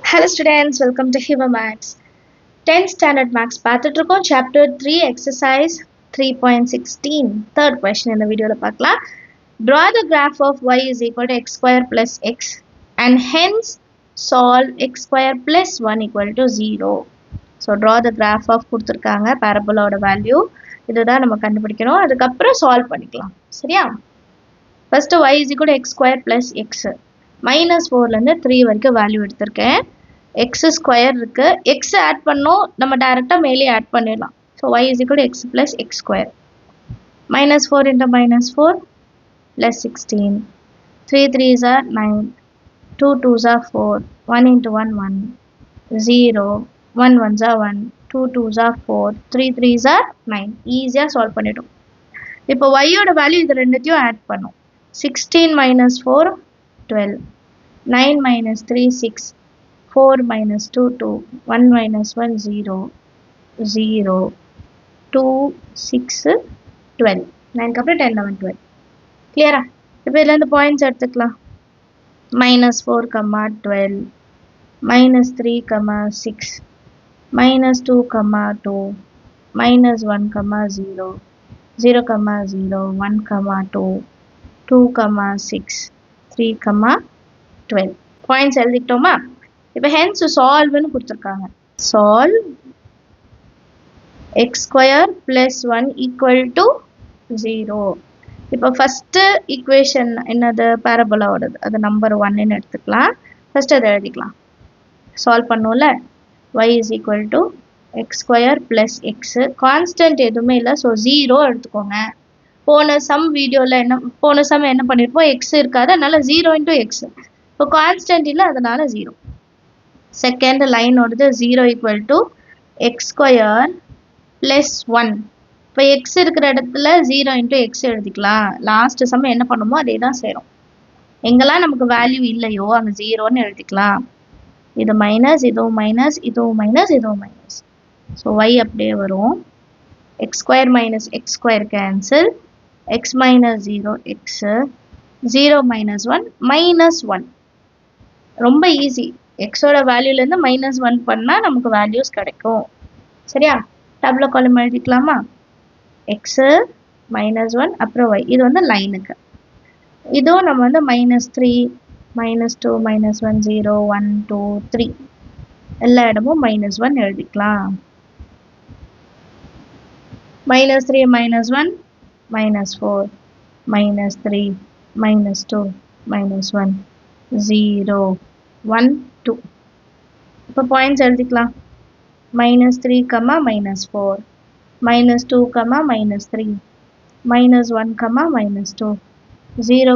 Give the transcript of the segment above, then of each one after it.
Hello students, welcome to Hiva Maths. 10th standard maths பார்த்துட்டு இருக்கோம். chapter 3 exercise 3.16 third question இந்த வீடியோல பார்க்கலாம். Draw the graph of y is equal to x square plus x and hence solve x square plus 1 equal to 0. So draw the graph of கொடுத்திருக்காங்க parabola value இதுதான் நம்ம கண்டுபிடிக்கணும். அதுக்கப்புறம் solve பண்ணிக்கலாம். சரியா? First y is equal to x square plus x. -4 ல இருந்து 3 வரைக்கும் வேல்யூ எடுத்திருக்கேன். x ஸ்கொயர் இருக்கு. x ஆட் பண்ணோம், நம்ம டைரக்டா மேலே ஆட் பண்ணிடலாம். So y is equal to x plus x square. -4 into -4 plus 16. 3 3s are 9. 2 2s are 4. 1 into 1 1. 0. 1 1s are 1. 2 2s are 4. 3 3s are 9. ஈஸியா சால்வ் பண்ணிட்டோம். இப்போ y ஓட வேல்யூ இது ரெண்டுத்தையும் ஆட் பண்ணோம். 16 minus 4 12. 9 minus 3 6. 4 minus 2 2. 1 minus 1 0. 0. 2 6 12. 9 அப்புறம் 10 11 12. கிளியரா? இப்போ இதுல இருந்து பாயிண்ட்ஸ் எடுத்துக்கலாம். -4, 12. -3, 6. -2, 2. -1, 0. 0, 0. 1, 2. 2, 6. 3, 12. பாயிண்ட்ஸ் எழுதிட்டோமா? இப்போ hence solveன்னு கொடுத்திருக்காங்க. solve x square plus 1 equal to 0. இப்போ first equation என்னது? parabola ஓடது. அது number 1 ன்னு எடுத்துக்கலாம். first அதை எழுதிக்கலாம். solve பண்ணோம்ல, y is equal to x square plus x. constant எதுவுமே இல்லை, ஸோ 0 எடுத்துக்கோங்க. போன சம் என்ன பண்ணிருப்போம், x இருக்காது, அதனால 0 into x. இப்போ கான்ஸ்டன்ட் இல்லை, அதனால 0. செகண்ட் லைன் ஓடுது 0 equal to x square plus 1. இப்போ x இருக்கிற இடத்துல 0 into x எழுதிக்கலாம். லாஸ்ட் சம் என்ன பண்ணுமோ அதே தான் சேரும். எங்கெல்லாம் நமக்கு வேல்யூ இல்லையோ அங்கே 0ன்னு எழுதிக்கலாம். இது மைனஸ், இதுவும் மைனஸ், இதுவும் மைனஸ், இதுவும் மைனஸ். ஸோ y அப்படியே வரும். x square minus x square cancel. x minus 0 x. 0 minus 1 minus 1. ரொம்ப ஈஸி. எக்ஸோட வேல்யூலேருந்து -1 பண்ணால் நமக்கு வேல்யூஸ் கிடைக்கும். சரியா? டபுள் காலம் எழுதிக்கலாமா? எக்ஸு -1 அப்புறம் y. இது வந்து லைனுக்கு. இதுவும் நம்ம வந்து -3 -2 -1 0 1 2 3 எல்லா இடமும் -1 எழுதிக்கலாம். -3 -1 -4 -3 -2 -1 0 1 2. இப்போ பாயிண்ட்ஸ் எழுதிக்கலாம். -3, -4. -2, -3. -1, -2. 0,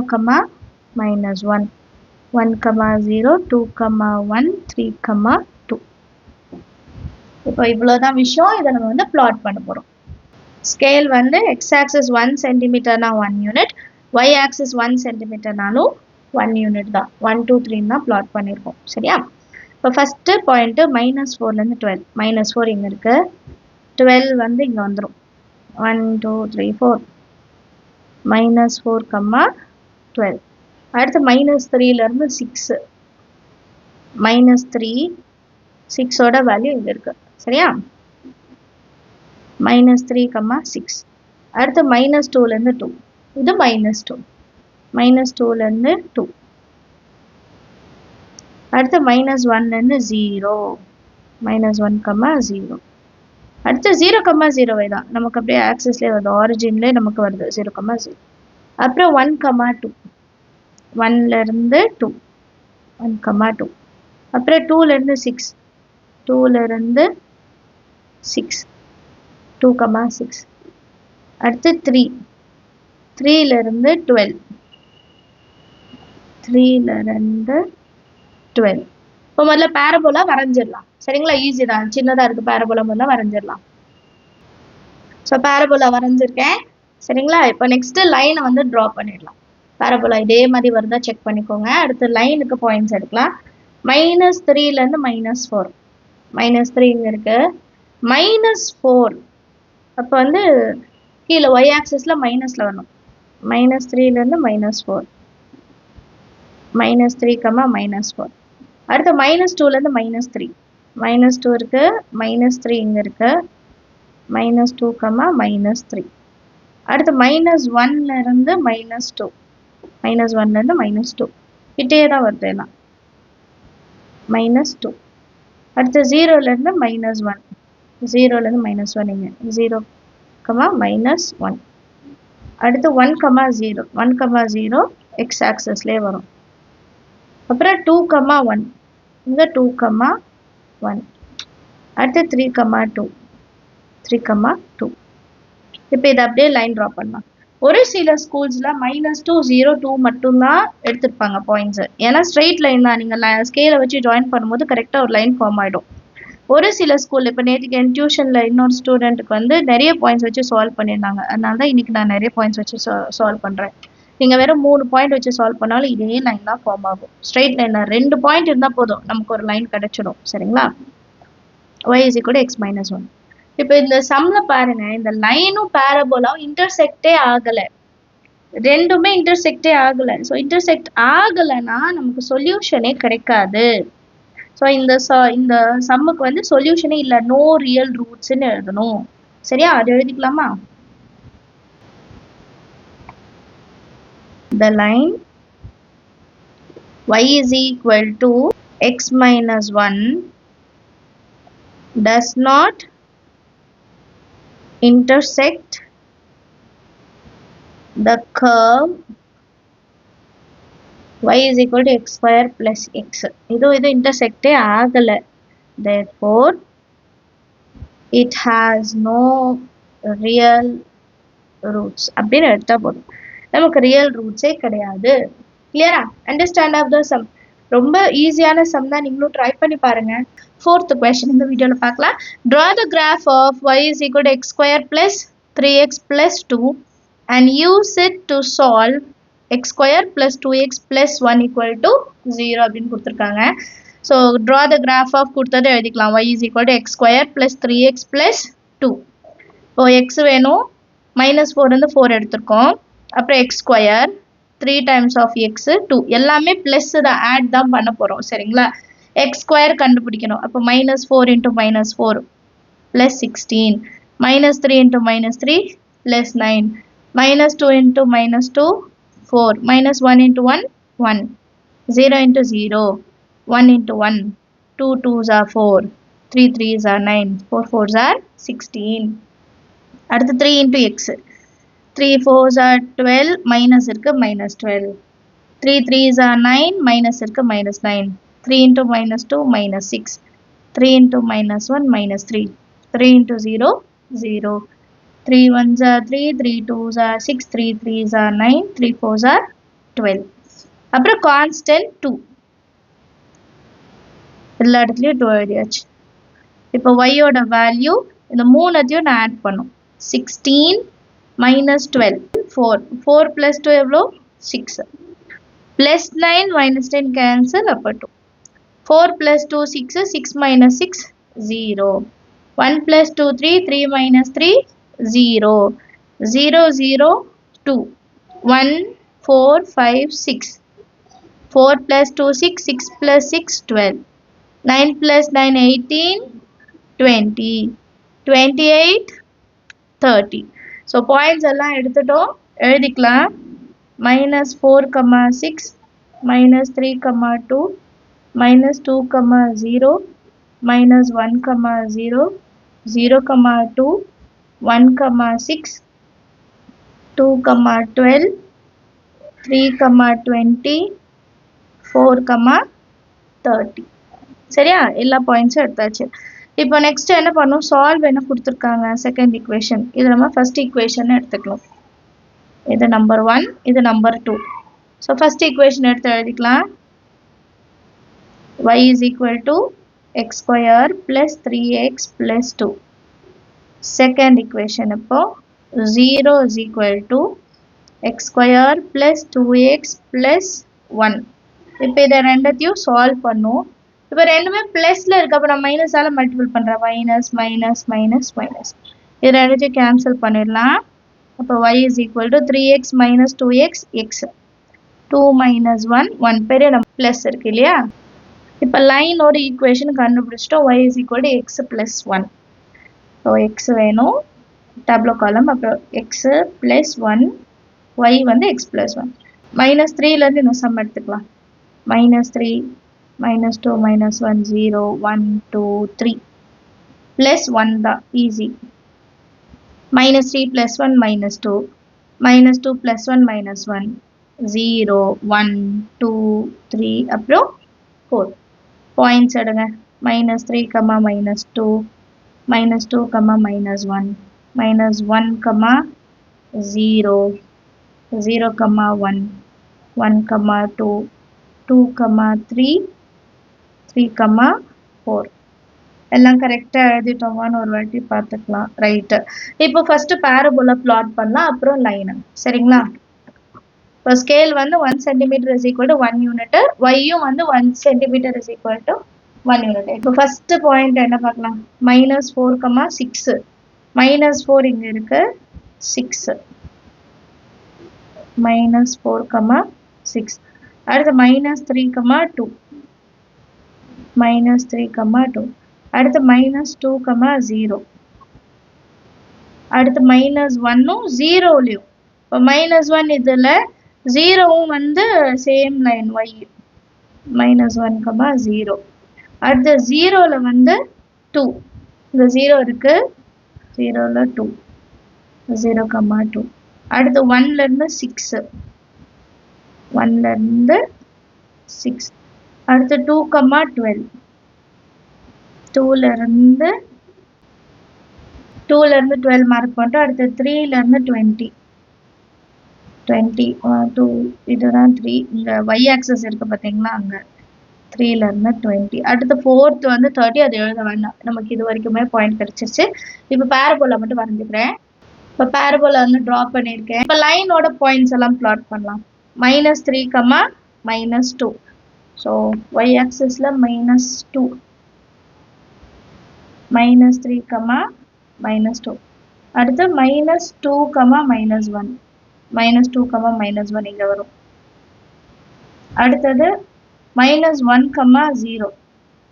-1. 1, 0. 2, 1. 3, 2. இப்போ இவ்வளோதான் விஷயம். இதை நம்ம வந்து பிளாட் பண்ண போகிறோம். ஸ்கேல் வந்து x-axis 1 cm-னா 1 யூனிட், y-axis 1 cm-னாலும் 1 யூனிட் தான். 1 2 3 தான் பிளாட் பண்ணியிருக்கோம். சரியா? இப்போ ஃபஸ்ட்டு பாயிண்ட்டு -4லேருந்து 12. -4 இங்கே இருக்கு, 12 வந்து இங்கே வந்துடும். 1 2 3 4. -4, -12. அடுத்து -3லேருந்து 6. -3 6ஓட வேல்யூ இங்கே இருக்கு. சரியா? -3, 6. அடுத்து -2லேருந்து 2. இது -2. -2லேருந்து 2. அடுத்து -1லேருந்து 0. -1, 0. அடுத்து 0, 0 தான் நமக்கு அப்படியே ஆக்சிஸ்லேயே வருது, ஆரிஜின்லேயே நமக்கு வருது 0, 0. அப்புறம் 1, 2. 1லேருந்து 2. 1, 2. அப்புறம் 2லேருந்து 6. 2லேருந்து 6. 2, 6. அடுத்து 3. 3லேருந்து 12. 3லேருந்து 12. இப்போ முதல்ல பேரபோலா வரைஞ்சிடலாம். சரிங்களா? ஈஸி தான், சின்னதாக இருக்குது. பேரபோலா முதல்ல வரைஞ்சிடலாம். ஸோ பேரபோலா வரைஞ்சிருக்கேன். சரிங்களா? இப்போ நெக்ஸ்ட்டு லைனை வந்து ட்ரா பண்ணிடலாம். பேரபோலா இதே மாதிரி வருதா செக் பண்ணிக்கோங்க. அடுத்து லைனுக்கு பாயிண்ட்ஸ் எடுக்கலாம். -3லேருந்து -4. -3 இங்கே இருக்கு. -4 அப்போ வந்து கீழே ஒய் ஆக்சிஸில் மைனஸில் வரணும். -3லேருந்து -4. -3, -4. அடுத்து -2லேருந்து -3 -2 இருக்கு, -3 இங்கே இருக்கு, -2, -3. அடுத்து -1லேருந்து -2 -1லேருந்து -2 கிட்டே தான் வருது எல்லாம். -2 அடுத்து 0லேருந்து -1 0லேருந்து -1 இங்கே 0, -1. அடுத்து 1, 0 1, 0 x ஆக்சஸ்லேயே வரும். அப்புறம் 2, 1 இங்கே 2, 1. அடுத்து 3, 2 3, 2. இப்போ இதை அப்படியே லைன் ட்ரா பண்ணலாம். ஒரு சில ஸ்கூல்ஸில் -2, 0, 2 மட்டும்தான் எடுத்துருப்பாங்க பாயிண்ட்ஸு. ஏன்னா ஸ்ட்ரெயிட் லைன் தான், நீங்கள் ஸ்கேலை வச்சு ஜாயின் பண்ணும்போது கரெக்டாக ஒரு லைன் ஃபார்ம் ஆகிடும். ஒரு சில ஸ்கூல் இப்போ நேற்றுக்கு என் டியூஷனில் இன்னொரு ஸ்டூடெண்ட்டுக்கு வந்து நிறைய பாயிண்ட்ஸ் வச்சு சால்வ் பண்ணியிருந்தாங்க. அதனால தான் இன்றைக்கி நான் நிறைய பாயிண்ட்ஸ் வச்சு சால்வ் பண்ணுறேன். நீங்கள் வெறும் 3 பாயிண்ட் வச்சு சால்வ் பண்ணாலும் இதே லைன் தான் ஃபார்ம் ஆகும். ஸ்ட்ரெயிட் லைனில் 2 பாயிண்ட் இருந்தால் போதும், நமக்கு ஒரு லைன் கிடச்சிடும். சரிங்களா? y is equal to x minus 1. இப்போ இந்த சம்ல பாருங்க, இந்த லைனும் பேரபோலாவும் இன்டர்செக்டே ஆகலை, ரெண்டுமே இன்டர்செக்டே ஆகலை. ஸோ இன்டர்செக்ட் ஆகலைன்னா நமக்கு சொல்யூஷனே கிடைக்காது. ஸோ இந்த சம்முக்கு வந்து சொல்யூஷனே இல்லை, நோ ரியல் ரூட்ஸ்ன்னு எழுதணும். சரியா? அது எழுதிக்கலாமா? The line y is equal to x minus 1 does not intersect the curve y is equal to x square plus x. இது intersectே ஆகலை. Therefore, it has no real roots. அப்படின்னு எடுத்தா போதும், நமக்கு ரியல் ரூட்ஸே கிடையாது. கிளியரா? Understand of the sum. ரொம்ப ஈஸியான சம் தான், நீங்களும் ட்ரை பண்ணி பாருங்க. 4th கொஸ்டின் இந்த வீடியோவில் பார்க்கலாம். Draw the graph of y is equal to x square plus 3x plus 2 and use it to solve x square plus 2x plus 1 equal to 0 அப்படின்னு கொடுத்துருக்காங்க. So draw the graph of கொடுத்தது எழுதிக்கலாம். y is equal to x square plus 3x plus 2. இப்போ x வேணும், -4 இருந்து 4 எடுத்திருக்கோம். அப்புறம் x square 3 times of x 2, எல்லாமே ப்ளஸ் தான், ஆட் தான் பண்ண போகிறோம். சரிங்களா? x square கண்டுபிடிக்கணும். அப்போ -4 into -4 plus 16, -3 into -3 plus 9, -2 into -2 4, -1 into 1 1, 0 into 0 1 into 1, 2 2s are 4, 3 3s are 9, 4 4s are 16. அடுத்து 3 into x, 3 4s are 12, minus இருக்கு -12, 3 3s are 9, minus இருக்கு -9, 3 into -2 -6, 3 into -1 -3, 3 into 0 0, 3 1s are 3, 3 2s are 6, 3 3s are 9, 3 4s are 12. அப்புறம் constant 2, எல்லா இடத்துலையும் 2 எழுதியாச்சு. இப்போ y-ஓட value இந்த மூணுத்தையும் நான் ஆட் பண்ணும். 16 minus 12 4, 4 plus 2 எவ்வளோ? 6, plus 9 minus 10 cancel, அப்போ 2, 4 plus 2 6, 6 minus 6 0, 1 plus 2 3, 3 minus 3 0, 0 0 2, 1 4 5 6, 4 plus 2 6, 6 plus 6 12, 9 plus 9 18, 20, 28 30. So points எல்லாம் எடுத்துட்டோம், எழுதிக்கலாம். -4, 6, -3, 2, -2, 0, -1, 0, 0, 2, 1, 6, 2, 12, 3, 20, 4, 30. சரியா? எல்லா பாயிண்ட்ஸும் எடுத்தாச்சு. இப்போ நெக்ஸ்ட் என்ன பண்ணும்? சால்வ் என்ன கொடுத்துருக்காங்க? Second equation. இது நம்ம ஃபர்ஸ்ட் ஈக்குவேஷன் எடுத்துக்கலாம். இது நம்பர் 1, இது நம்பர் 2. ஸோ ஃபர்ஸ்ட் ஈக்குவேஷன் எடுத்து எழுதிக்கலாம். y is equal to x square plus 3x plus 2. Second equation இப்போ 0 is equal to x square plus 2x plus 1. இப்போ இதை ரெண்டத்தையும் சால்வ் பண்ணும். இப்போ ரெண்டுமே ப்ளஸில் இருக்குது, அப்போ நான் மைனஸால் மல்டிபிள் பண்ணுறேன். மைனஸ் மைனஸ் மைனஸ் மைனஸ், இது ரெண்டுத்தையும் கேன்சல் பண்ணிடலாம். அப்போ y is equal to 3x minus 2x x, 2 minus 1 1 பெரிய நம்ம ப்ளஸ் இருக்கு இல்லையா? இப்போ லைனோட ஈக்குவேஷன் கண்டுபிடிச்சிட்டோம். y is equal to x plus 1. So x வேணும் டேப்லோ காலம். அப்புறம் x plus 1, y வந்து x plus 1. மைனஸ் 3லேருந்து இன்னும் சம் எடுத்துக்கலாம். -3, -2, -1, 0, 1, 2, 3 plus 1 தான் ஈஸி. -3 plus 1 -2, -2 plus 1 -1, 0, 1, 2, 3 அப்புறம் 4. பாயிண்ட்ஸ் எடுங்க. -3, -2, -2, -1, -1, 0, 0, 1, 1, 2, 2, 3, 3, 4. எல்லாம் கரெக்டாக எழுதிட்டோமான்னு ஒரு வாட்டி பார்த்துக்கலாம். ரைட்டு. இப்போ ஃபஸ்ட்டு பேரபோலா பிளாட் பண்ணலாம், அப்புறம் லைனு. சரிங்களா? இப்போ ஸ்கேல் வந்து 1 cm is equal to 1 unit, ஒய்யும் வந்து 1 cm is equal to 1 unit. இப்போ ஃபஸ்ட்டு பாயிண்ட் என்ன பார்க்கலாம்? -4, 6. -4 இங்கே இருக்கு, 6. -4, 6. அடுத்து -3, 2. -3, 2. அடுத்து -2, 0. அடுத்து -1ம் 0லையும். இப்போ -1 இதில் 0வும் வந்து சேம் லைன் y. -1, 0. அடுத்து 0ல வந்து 2. இந்த 0 இருக்கு, 0ல 2. 0, 2. அடுத்து 1லேருந்து 6. 1லேருந்து 6. அடுத்து 2, 12. 2லேருந்து 12 மார்க் பண்ணிட்டோம். அடுத்து 3லேருந்து 20. 2 இதுதான் 3. இங்கே y ஆக்சஸ் இருக்கு பார்த்தீங்களா, அங்கே 3லேருந்து 20. அடுத்து 4th வந்து 30. அது எழுத வேண்டாம், நமக்கு இது வரைக்குமே பாயிண்ட் கிடைச்சிருச்சு. இப்போ பேரபோலா மட்டும் வரைஞ்சிக்கிறேன். இப்போ பேரபோலா வந்து ட்ரா பண்ணியிருக்கேன். இப்போ லைனோட பாயிண்ட்ஸ் எல்லாம் பிளாட் பண்ணலாம். -3, -2. So y ஆக்சஸில் -2, -3, -2. அடுத்து -2, -1. -2, -1 இங்கே வரும். அடுத்தது -1, 0.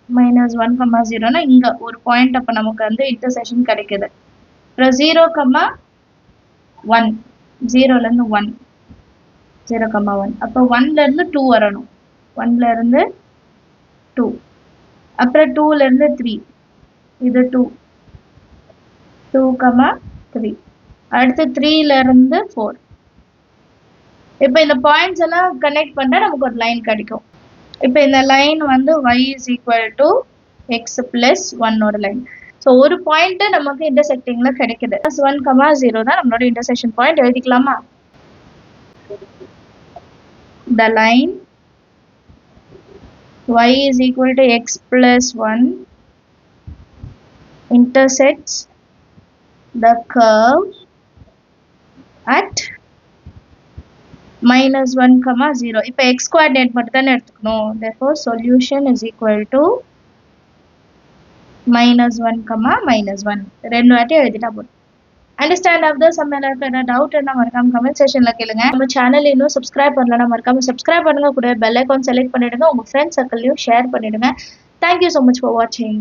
-1, 0னா இங்கே ஒரு பாயிண்ட். அப்போ நமக்கு வந்து இன்டர்செக்ஷன் கிடைக்குது. அப்புறம் 0, 1. 0லேருந்து 1. 0, 1. அப்போ 1லேருந்து 2 வரணும். 1லேருந்து 2. அப்புறம் 2லேருந்து 3. இது 2. 2, 3. அடுத்து 3லேருந்து 4. இப்போ இந்த பாயிண்ட்ஸ் எல்லாம் கனெக்ட் பண்ணால் நமக்கு ஒரு லைன் கிடைக்கும். இப்போ இந்த லைன் வந்து y is equal to x plus 1 line. So ஒரு பாயிண்ட் நமக்கு இன்டர்செக்டிங்ல கிடைக்குது. 1, 0 தான் நம்மளோட இன்டர்செக்ஷன் பாயிண்ட். எழுதிக்கலாமா? The line y is equal to x plus 1 intersects the curve at -1, 0. இப்போ x coordinate மட்டும் தானே எடுத்துக்கணும். Therefore solution is equal to -1, -1. ரெண்டு வாட்டி எழுதிட்டா போதும். Understand of the sum. என்ன டவுட் என்ன மறக்காம கமெண்ட் செக்ஷன்ல கேளுங்க. நம்ம சேனல் இன்னும் சப்ஸ்கிரைப் பண்ணலன்னா மறக்காம சப்ஸ்கிரைப் பண்ணுங்க. கூட பெல் ஐகான் செலக்ட் பண்ணிடுங்க. உங்க ஃப்ரெண்ட்ஸ் சர்க்கிள்லையும் ஷேர் பண்ணிடுங்க. தேங்க்யூ ஸோ மச் ஃபார் வாட்சிங்.